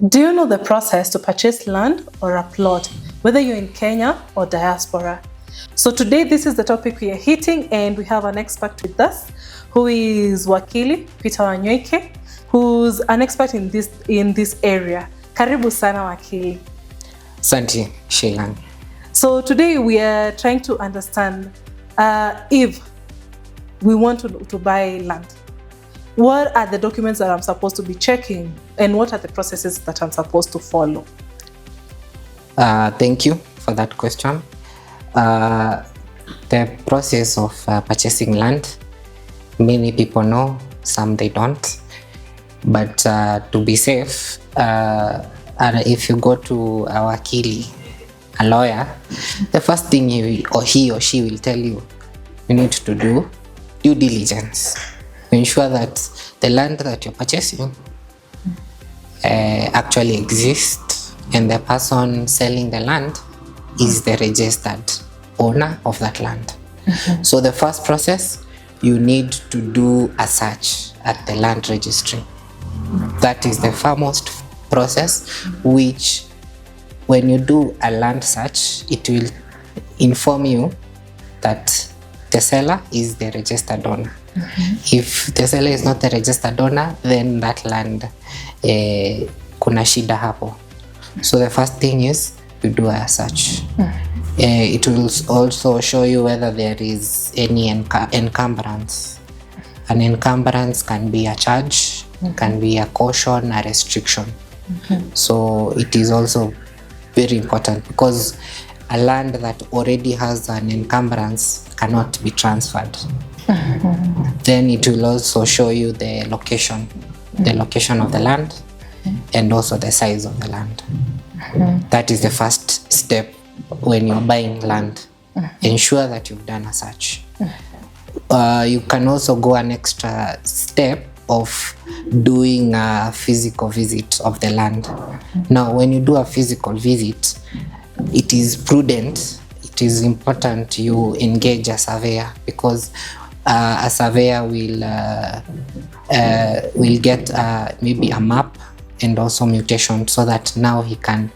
Do you know the process to purchase land or a plot, whether you're in Kenya or diaspora? So today this is the topic we are hitting, and we have an expert with us who is Wakili Peter Wanyoike, who's an expert in this area. Karibu sana Wakili. Asante, Shailan. So today we are trying to understand if we want to buy land. What are the documents that I'm supposed to be checking, and what are the processes that I'm supposed to follow? Thank you for that question. The process of purchasing land, many people know, some they don't. But to be safe, if you go to a wakili, a lawyer, the first thing he or she will tell you, you need to do due diligence. Ensure that the land that you're purchasing actually exists, and the person selling the land is the registered owner of that land. So the first process, you need to do a search at the land registry. That is the foremost process, which when you do a land search, it will inform you that the seller is the registered owner. If the seller is not the registered owner, then that land kuna shida hapo. So the first thing is you do a search. It will also show you whether there is any encumbrance. An encumbrance can be a charge, can be a caution, a restriction. So it is also very important, because a land that already has an encumbrance cannot be transferred. Then it will also show you the location of the land, and also the size of the land. That is the first step when you're buying land. Ensure that you've done a search. You can also go an extra step of doing a physical visit of the land. Now, when you do a physical visit, it is prudent, it is important you engage a surveyor, because a surveyor will get maybe a map and also mutation, so that now he can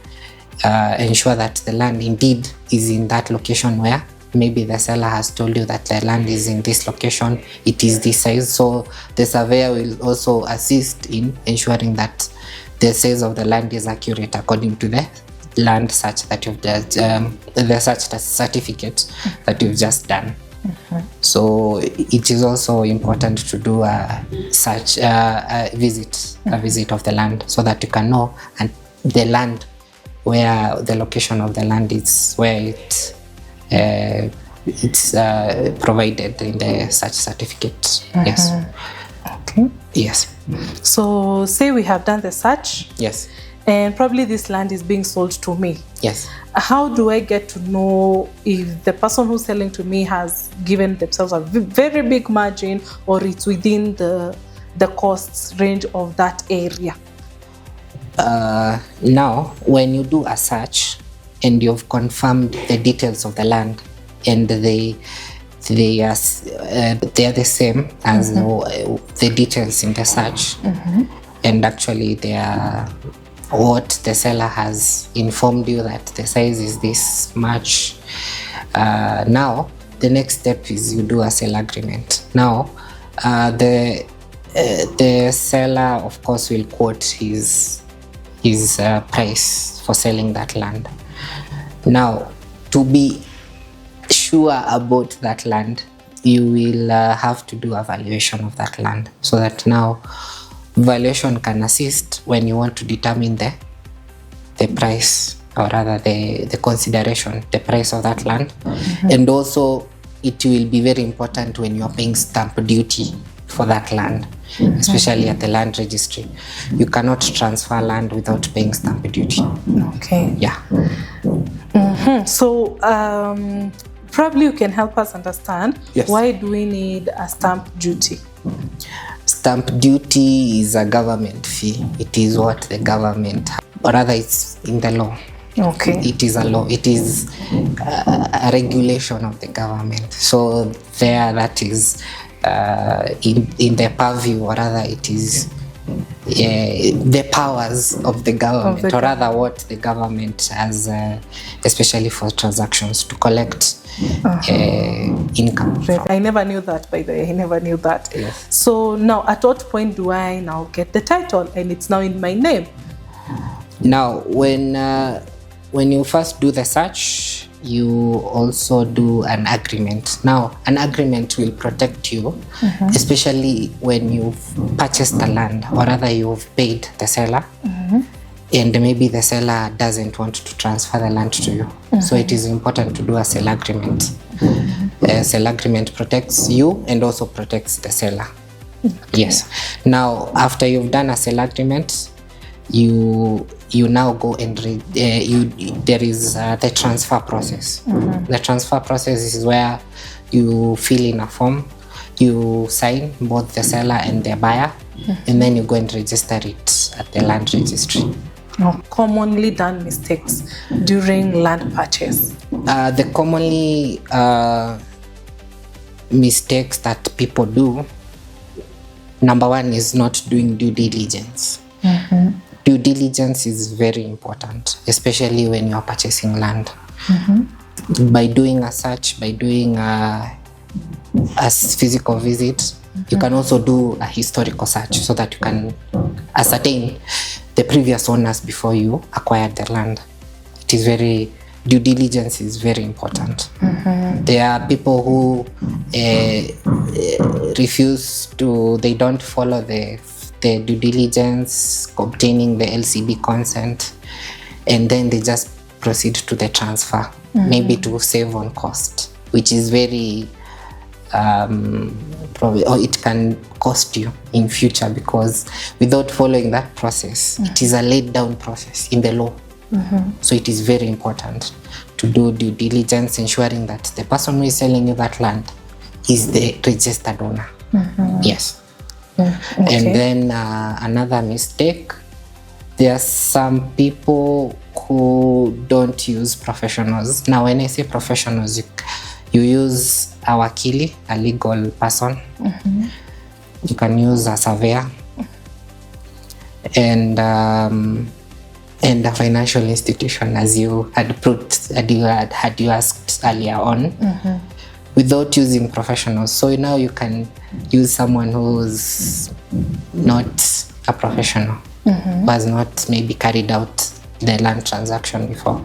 ensure that the land indeed is in that location where maybe the seller has told you that the land is in this location, it is this size. So the surveyor will also assist in ensuring that the size of the land is accurate according to the land search that you've done, the search certificate that you've just done. So it is also important to do a search, a visit of the land, so that you can know and the land, where the location of the land is, where it's provided in the search certificate. Yes. Okay. Yes. So say we have done the search. Yes. And probably this land is being sold to me. Yes. How do I get to know if the person who's selling to me has given themselves a very big margin, or it's within the cost range of that area? Now, when you do a search and you've confirmed the details of the land, and they are the same as the details in the search, and actually they are what the seller has informed you that the size is this much. Now the next step is you do a sale agreement. Now the seller of course will quote his price for selling that land. Now, to be sure about that land, you will have to do a valuation of that land, so that now valuation can assist when you want to determine the price, or rather the consideration, the price of that land. And also it will be very important when you are paying stamp duty for that land, especially at the land registry. You cannot transfer land without paying stamp duty. Okay. Yeah. So probably you can help us understand, yes, why do we need a stamp duty? Stamp duty is a government fee. It is what the government, or rather it's in the law. Okay. It is a law. It is a regulation of the government. So there, that is in the purview, or rather it is the powers of the government, Of the or rather what the government has, especially for transactions, to collect income from. I never knew that, by the way. I never knew that. Yes. So now, at what point do I now get the title and it's now in my name? Now, when you first do the search, you also do an agreement. Now, an agreement will protect you, especially when you've purchased the land, or rather you've paid the seller, and maybe the seller doesn't want to transfer the land to you. So it is important to do a sale agreement. A sale agreement protects you and also protects the seller. Yes. Now, after you've done a sale agreement, you now go and there is the transfer process. The transfer process is where you fill in a form, you sign both the seller and the buyer, and then you go and register it at the land registry. Commonly done mistakes during land purchase. The commonly mistakes that people do, number one is not doing due diligence. Due diligence is very important, especially when you are purchasing land. By doing a search, by doing a physical visit, you can also do a historical search so that you can ascertain the previous owners before you acquired the land. It is due diligence is very important. There are people who they don't follow the due diligence, obtaining the LCB consent, and then they just proceed to the transfer, maybe to save on cost, which is very probably, or it can cost you in future, because without following that process, it is a laid down process in the law. So it is very important to do due diligence, ensuring that the person who is selling you that land is the registered owner. Yes. And then another mistake, there are some people who don't use professionals. Now, when I say professionals, you use a wakili, a legal person. You can use a surveyor and a financial institution, as you had you asked earlier on. Without using professionals. So now you can use someone who's not a professional, who has not maybe carried out the land transaction before,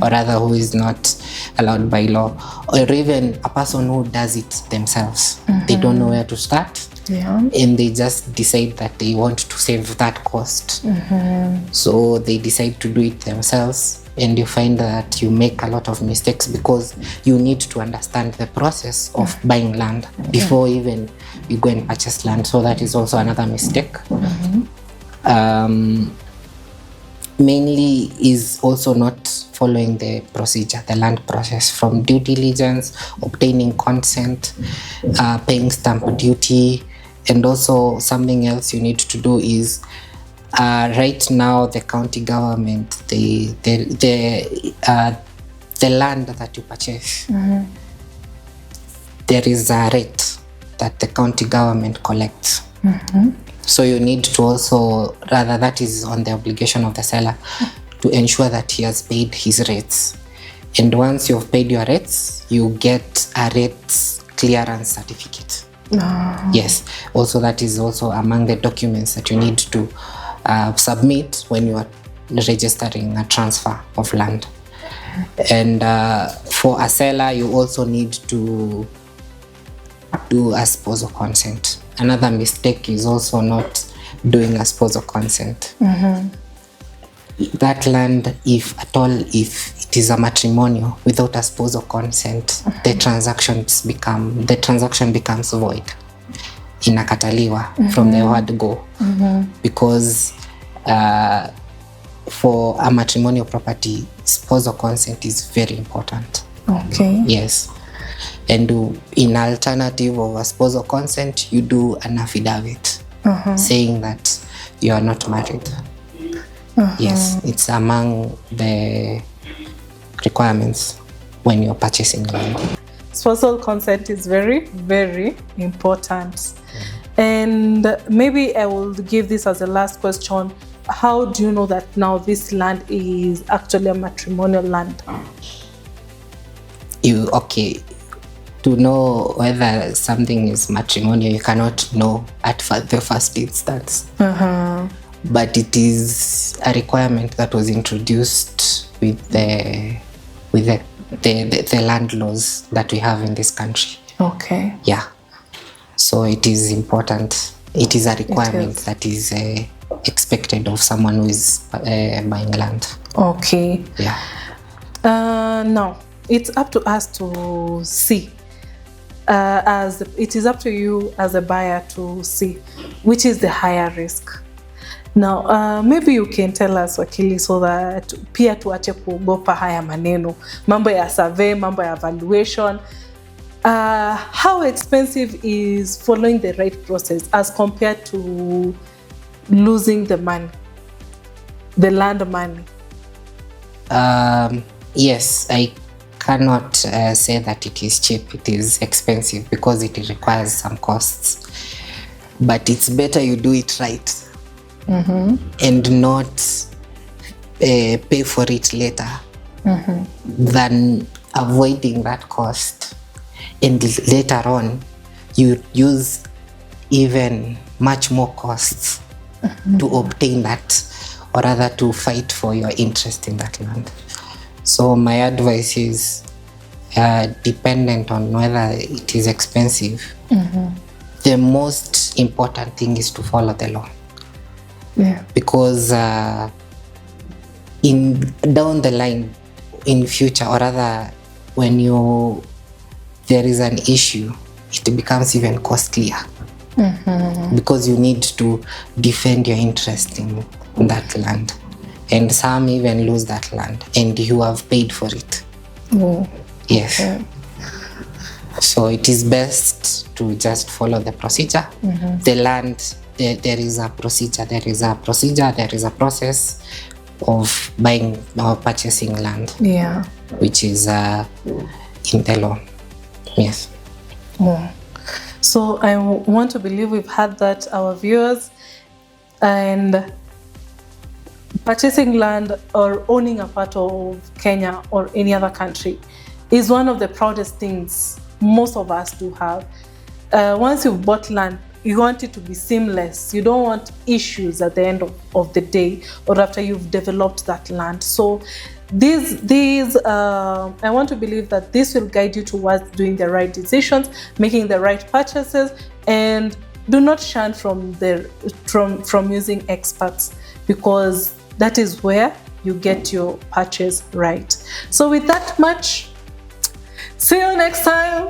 or rather who is not allowed by law, or even a person who does it themselves. They don't know where to start, and they just decide that they want to save that cost. So they decide to do it themselves. And you find that you make a lot of mistakes because you need to understand the process of buying land before even you go and purchase land. So that is also another mistake. Mainly is also not following the procedure, the land process, from due diligence, obtaining consent, paying stamp duty, and also something else you need to do is right now the county government, the land that you purchase, there is a rate that the county government collects. So you need to also, rather that is on the obligation of the seller, to ensure that he has paid his rates. And once you've paid your rates, you get a rates clearance certificate. Yes, also that is also among the documents that you need to submit when you are registering a transfer of land. And for a seller, you also need to do a spousal consent. Another mistake is also not doing a spousal consent. That land, if at all, if it is a matrimonial without a spousal consent, the transaction becomes void. Inakataliwa from the word go, because for a matrimonial property, spousal consent is very important. Yes. And in alternative of a spousal consent, you do an affidavit saying that you are not married. Yes, it's among the requirements when you're purchasing land. Spousal consent is very, very important. And maybe I will give this as a last question. How do you know that now this land is actually a matrimonial land? To know whether something is matrimonial, you cannot know at the first instance. But it is a requirement that was introduced with the land laws that we have in this country. Okay. Yeah. So it is important. It is a requirement that is expected of someone who is buying land. Okay. Yeah. Now, it's up to us to see. It is up to you as a buyer to see which is the higher risk. Now, maybe you can tell us, Wakili, so that pia tuache kuogopa haya maneno, mambo ya survey, mambo ya valuation. How expensive is following the right process as compared to losing the money, the land money? Yes, I cannot say that it is cheap. It is expensive because it requires some costs. But it's better you do it right and not pay for it later than avoiding that cost. And later on, you use even much more costs to obtain that, or rather to fight for your interest in that land. So my advice is dependent on whether it is expensive. The most important thing is to follow the law. Yeah. Because in down the line, in future, or rather when there is an issue, it becomes even costlier. Because you need to defend your interest in that land. And some even lose that land, and you have paid for it. Yes. Okay. So it is best to just follow the procedure. The land, there is a procedure, there is a process of buying or purchasing land. Yeah. Which is in the law. Yes. So I want to believe we've had that, our viewers. And purchasing land or owning a part of Kenya or any other country is one of the proudest things most of us do have. Once you've bought land, you want it to be seamless. You don't want issues at the end of the day or after you've developed that land. So I want to believe that this will guide you towards doing the right decisions, making the right purchases, and do not shun from using experts, because that is where you get your purchase right. So with that much, see you next time.